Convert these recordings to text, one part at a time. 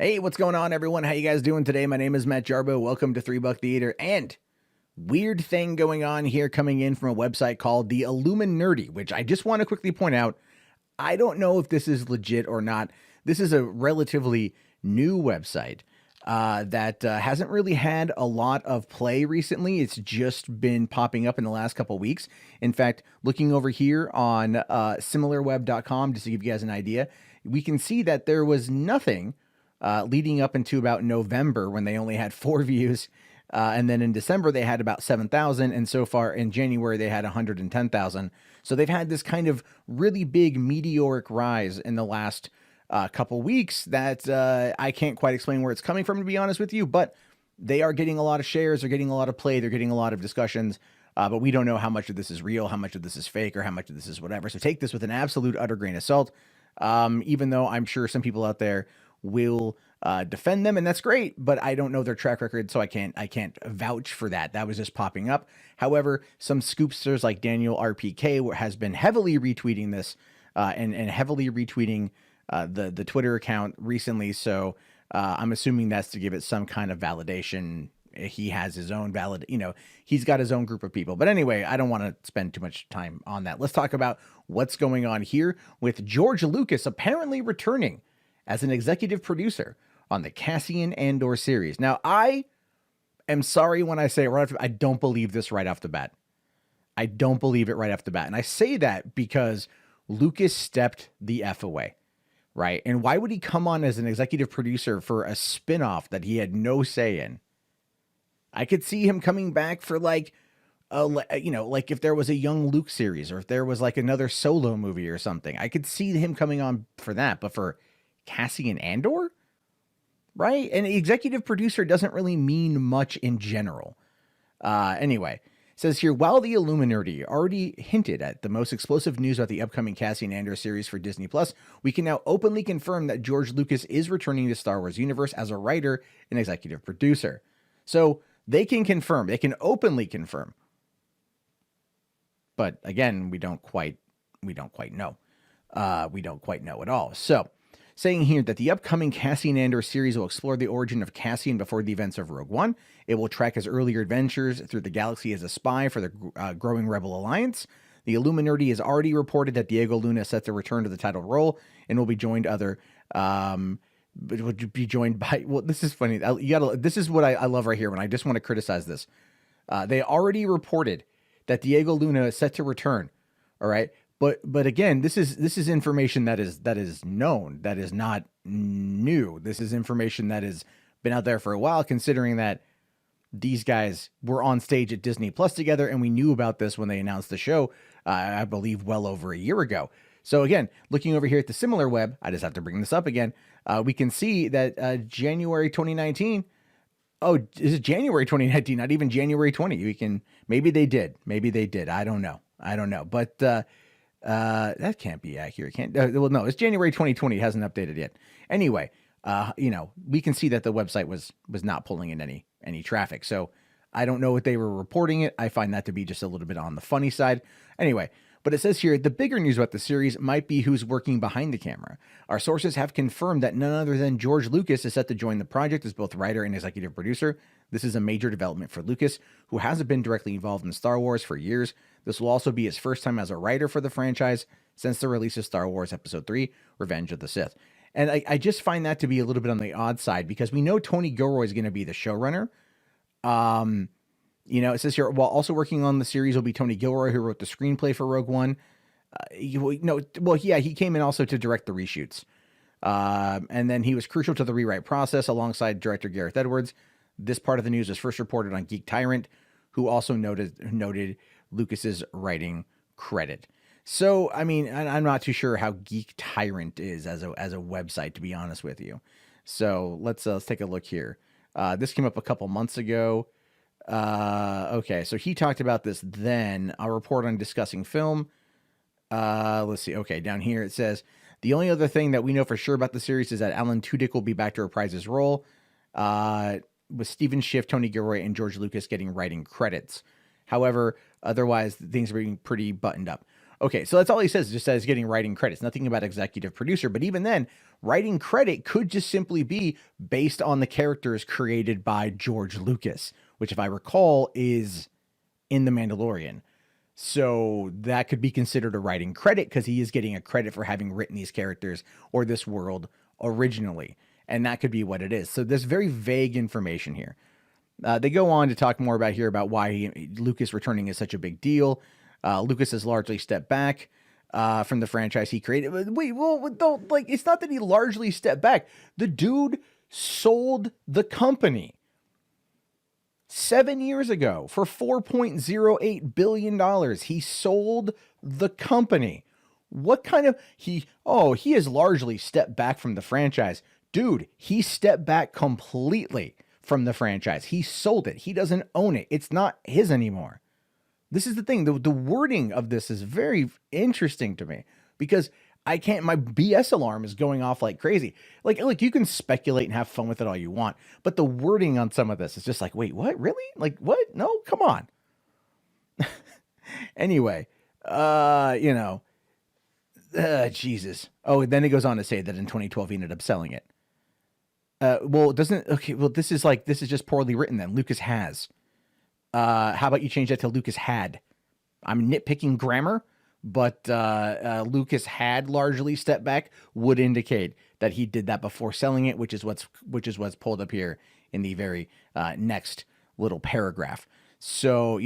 Hey, what's going on, everyone? How you guys doing today? My name is Matt Jarbo. Welcome to $3 Theater. And weird thing going on here coming in from a website called the Illuminerdi, which I just want to quickly point out. I don't know if this is legit or not. This is a relatively new website that hasn't really had a lot of play recently. It's just been popping up in the last couple weeks. In fact, looking over here on similarweb.com, just to give you guys an idea, we can see that there was nothing leading up into about November when they only had 4 views. And then in December, they had about 7,000. And so far in January, they had 110,000. So they've had this kind of really big meteoric rise in the last couple weeks that I can't quite explain where it's coming from, to be honest with you. But they are getting a lot of shares. They're getting a lot of play. They're getting a lot of discussions. But we don't know how much of this is real, how much of this is fake, or how much of this is whatever. So take this with an absolute utter grain of salt. Even though I'm sure some people out there will defend them, and that's great, but I don't know their track record, so I can't vouch for that. That was just popping up. However, some scoopsters like Daniel RPK has been heavily retweeting this and heavily retweeting the Twitter account recently, so I'm assuming that's to give it some kind of validation. He has his own he's got his own group of people. But anyway, I don't want to spend too much time on that. Let's talk about what's going on here with George Lucas apparently returning as an executive producer on the Cassian Andor series. Now, I am sorry when I say it right off the bat, I don't believe this right off the bat. I don't believe it right off the bat. And I say that because Lucas stepped the F away, right? And why would he come on as an executive producer for a spinoff that he had no say in? I could see him coming back for like if there was a young Luke series, or if there was like another Solo movie or something. I could see him coming on for that, but for Cassian Andor, right? And executive producer doesn't really mean much in general. Anyway, it says here, while the Illuminerdi already hinted at the most explosive news about the upcoming Cassian Andor series for Disney Plus, we can now openly confirm that George Lucas is returning to Star Wars universe as a writer and executive producer. So they can confirm, they can openly confirm. But again, we don't quite know. We don't quite know at all. So, saying here that the upcoming Cassian Andor series will explore the origin of Cassian before the events of Rogue One. It will track his earlier adventures through the galaxy as a spy for the growing Rebel Alliance. The Illuminerdi has already reported that Diego Luna is set to return to the title role and will be joined by, well, this is funny. This is what I love right here when I just want to criticize this. They already reported that Diego Luna is set to return. All right. But again, this is information that is known, that is not new. This is information that has been out there for a while, considering that these guys were on stage at Disney Plus together, and we knew about this when they announced the show, I believe well over a year ago. So again, looking over here at the similar web, I just have to bring this up again. We can see that January 2019. Oh, is it January 2019? Not even January 20. Maybe they did. I don't know. But that can't be accurate. Well, no, it's January 2020. It hasn't updated yet. Anyway, we can see that the website was not pulling in any traffic. So I don't know what they were reporting it. I find that to be just a little bit on the funny side. Anyway, but it says here, the bigger news about the series might be who's working behind the camera. Our sources have confirmed that none other than George Lucas is set to join the project as both writer and executive producer. This is a major development for Lucas, who hasn't been directly involved in Star Wars for years. This will also be his first time as a writer for the franchise since the release of Star Wars Episode 3, Revenge of the Sith. And I just find that to be a little bit on the odd side, because we know Tony Gilroy is going to be the showrunner. It says here, while also working on the series will be Tony Gilroy, who wrote the screenplay for Rogue One. He came in also to direct the reshoots. And then he was crucial to the rewrite process alongside director Gareth Edwards. This part of the news was first reported on Geek Tyrant, who also noted Lucas's writing credit. So, I mean, I'm not too sure how Geek Tyrant is as a website, to be honest with you. So let's take a look here. This came up a couple months ago. Okay, so he talked about this then. I'll report on discussing film. Let's see. Okay, down here it says, the only other thing that we know for sure about the series is that Alan Tudyk will be back to reprise his role, with Stephen Schiff, Tony Gilroy, and George Lucas getting writing credits. However, otherwise, things are being pretty buttoned up. Okay, so that's all he says. Just says getting writing credits. Nothing about executive producer. But even then, writing credit could just simply be based on the characters created by George Lucas, which, if I recall, is in The Mandalorian. So that could be considered a writing credit because he is getting a credit for having written these characters or this world originally. And that could be what it is. So there's very vague information here. They go on to talk more about why Lucas returning is such a big deal. Lucas has largely stepped back from the franchise he created. Wait, well, don't, like, it's not that he largely stepped back. The dude sold the company 7 years ago for $4.08 billion. He sold the company. What kind of, he has largely stepped back from the franchise. Dude, he stepped back completely from the franchise. He sold it. He doesn't own it. It's not his anymore. This is the thing. The wording of this is very interesting to me because my BS alarm is going off like crazy. Like, look, you can speculate and have fun with it all you want, but the wording on some of this is just like, wait, what? Really? Like, what? No, come on. Anyway, Jesus. Oh, then it goes on to say that in 2012 he ended up selling it. This is just poorly written then. Lucas has. How about you change that to Lucas had? I'm nitpicking grammar, but Lucas had largely stepped back would indicate that he did that before selling it, which is what's pulled up here in the very next little paragraph. So,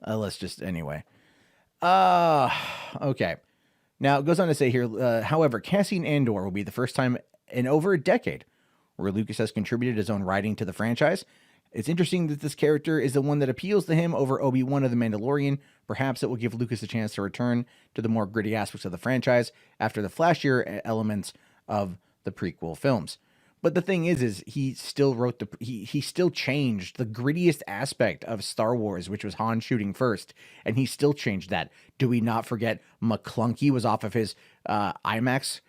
let's just anyway. Okay. Now it goes on to say here, however, Cassian Andor will be the first time in over a decade where Lucas has contributed his own writing to the franchise. It's interesting that this character is the one that appeals to him over Obi-Wan of The Mandalorian. Perhaps it will give Lucas a chance to return to the more gritty aspects of the franchise after the flashier elements of the prequel films. But the thing is he still wrote he still changed the grittiest aspect of Star Wars, which was Han shooting first, and he still changed that. Do we not forget McClunky was off of his IMAX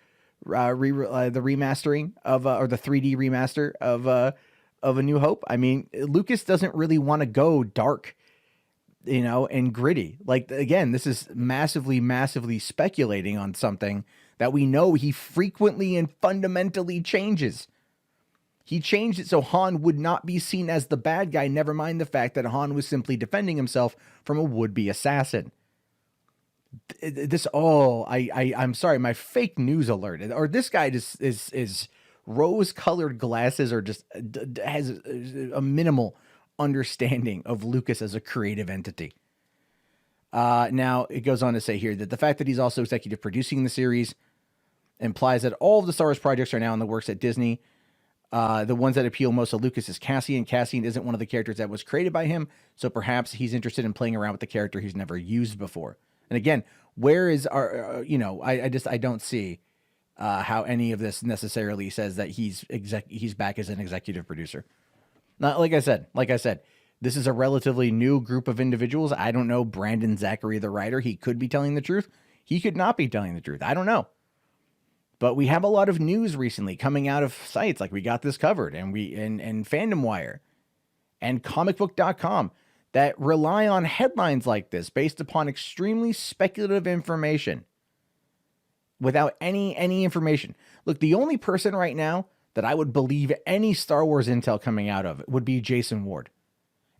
the remastering of or the 3D remaster of A New Hope? I mean, Lucas doesn't really want to go dark, and gritty. Like, again, this is massively, massively speculating on something that we know he frequently and fundamentally changes. He changed it so Han would not be seen as the bad guy, never mind the fact that Han was simply defending himself from a would-be assassin. I'm sorry, my fake news alert, or this guy just is rose-colored glasses, or just has a minimal understanding of Lucas as a creative entity. Now, it goes on to say here that the fact that he's also executive producing the series implies that all of the Star Wars projects are now in the works at Disney. The ones that appeal most to Lucas is Cassian. Cassian isn't one of the characters that was created by him, so perhaps he's interested in playing around with the character he's never used before. And again, where is our, I don't see how any of this necessarily says that he's back as an executive producer. Not like I said, this is a relatively new group of individuals. I don't know Brandon Zachary, the writer. He could be telling the truth. He could not be telling the truth. I don't know. But we have a lot of news recently coming out of sites like We Got This Covered and Fandom Wire and comicbook.com that rely on headlines like this based upon extremely speculative information without any information. Look, the only person right now that I would believe any Star Wars intel coming out of would be Jason Ward.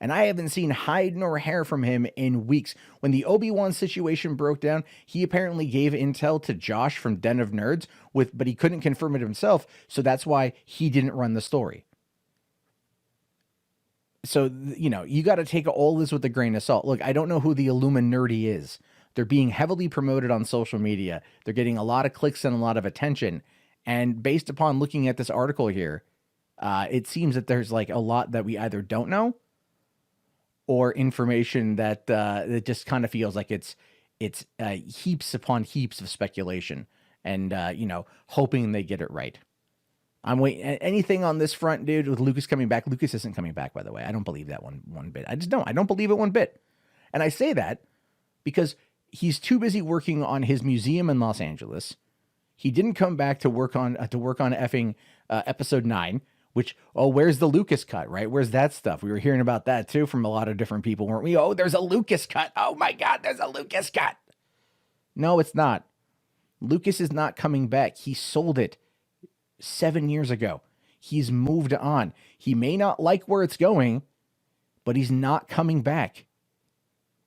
And I haven't seen hide nor hair from him in weeks. When the Obi-Wan situation broke down, he apparently gave intel to Josh from Den of Nerds, but he couldn't confirm it himself, so that's why he didn't run the story. So, you got to take all this with a grain of salt. Look, I don't know who the Illuminati is. They're being heavily promoted on social media. They're getting a lot of clicks and a lot of attention. And based upon looking at this article here, it seems that there's like a lot that we either don't know or information that it just kind of feels like it's heaps upon heaps of speculation and, hoping they get it right. I'm waiting. Anything on this front, dude, with Lucas coming back? Lucas isn't coming back, by the way. I don't believe that one bit. I just don't. I don't believe it one bit. And I say that because he's too busy working on his museum in Los Angeles. He didn't come back to work on effing episode 9, which, where's the Lucas cut, right? Where's that stuff? We were hearing about that too from a lot of different people, weren't we? Oh, there's a Lucas cut. Oh my God, there's a Lucas cut. No, it's not. Lucas is not coming back. He sold it 7 years ago. He's moved on. He may not like where it's going, but he's not coming back.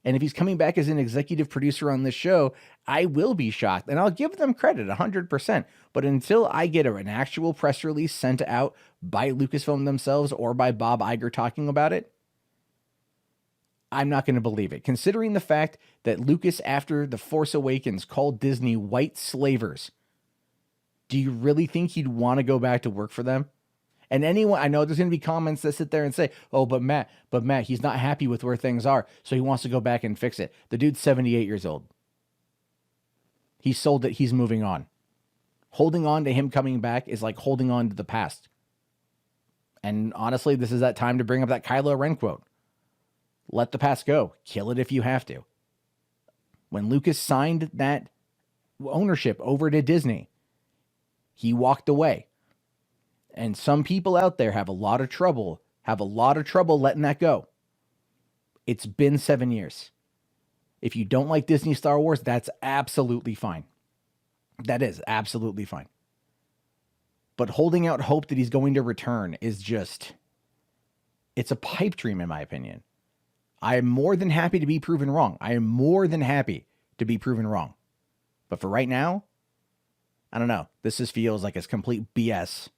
And if he's coming back as an executive producer on this show, I will be shocked. And I'll give them credit 100%. But until I get an actual press release sent out by Lucasfilm themselves or by Bob Iger talking about it, I'm not going to believe it. Considering the fact that Lucas, after The Force Awakens, called Disney white slavers, do you really think he'd want to go back to work for them? And anyone, I know there's going to be comments that sit there and say, oh, but Matt, he's not happy with where things are, so he wants to go back and fix it. The dude's 78 years old. He sold it. He's moving on. Holding on to him coming back is like holding on to the past. And honestly, this is that time to bring up that Kylo Ren quote. Let the past go. Kill it if you have to. When Lucas signed that ownership over to Disney, he walked away. And some people out there have a lot of trouble letting that go. It's been 7 years. If you don't like Disney Star Wars, that's absolutely fine. That is absolutely fine. But holding out hope that he's going to return is just, it's a pipe dream in my opinion. I am more than happy to be proven wrong. But for right now, I don't know. This just feels like it's complete BS.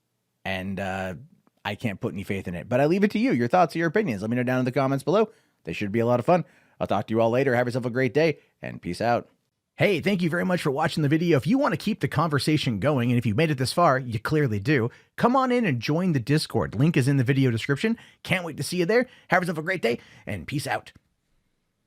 And I can't put any faith in it. But I leave it to you. Your thoughts, your opinions. Let me know down in the comments below. They should be a lot of fun. I'll talk to you all later. Have yourself a great day, and peace out. Hey, thank you very much for watching the video. If you want to keep the conversation going, and if you've made it this far, you clearly do, come on in and join the Discord. Link is in the video description. Can't wait to see you there. Have yourself a great day, and peace out.